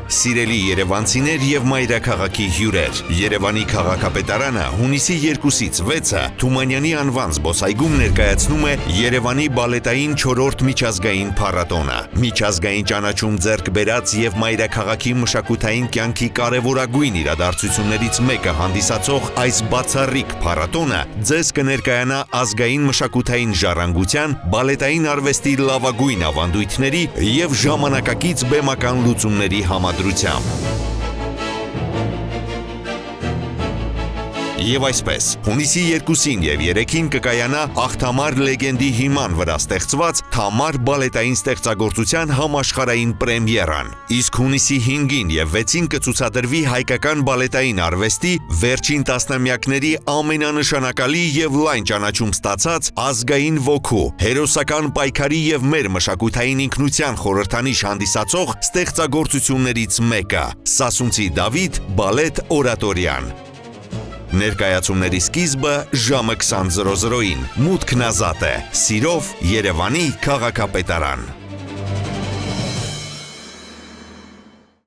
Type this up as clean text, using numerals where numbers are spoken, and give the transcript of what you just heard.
Սիրելի երևանցիներ եւ մայրաքաղաքի հյուրեր, Երևանի քաղաքապետարանը հունիսի 2-ից 6-ը Թումանյանի անվան զբոսայգում ներկայացնում է Երևանի բալետային 4-րդ միջազգային փառատոնը։ Միջազգային ճանաչում ձեռք բերած եւ մայրաքաղաքի մշակութային կյանքի կարևորագույն իրադարձություններից մեկը հանդիսացող այս բացառիկ փառատոնը ձեզ կներկայանա ազգային մշակութային ժառանգության, բալետային արվեստի լավագույն ավանդույթների եւ ժամանակակից բեմական լուծումների համադրությամբ։ Եվ այսպես, հունիսի 2-ին եւ 3-ին կկայանա Ախթամար լեգենդի հիման վրա ստեղծված Թամար բալետային ստեղծագործության համաշխարհային պրեմիերան։ Իսկ հունիսի 5-ին եւ 6-ին կցուցադրվի հայկական բալետային արվեստի վերջին տասնամյակների ամենանշանակալի եւ լայն ճանաչում ստացած ազգային ոգու, հերոսական պայքարի եւ մեր մշակութային ինքնության խորհրդանիշ հանդիսացող ստեղծագործություններից մեկը՝ Սասունցի Դավիթ բալետ օրատորիան։ Ներկայացումների սկիզբը ժամը 20:00-ին։ Մուտքն ազատ է։ Սիրով, Երևանի քաղաքապետարան։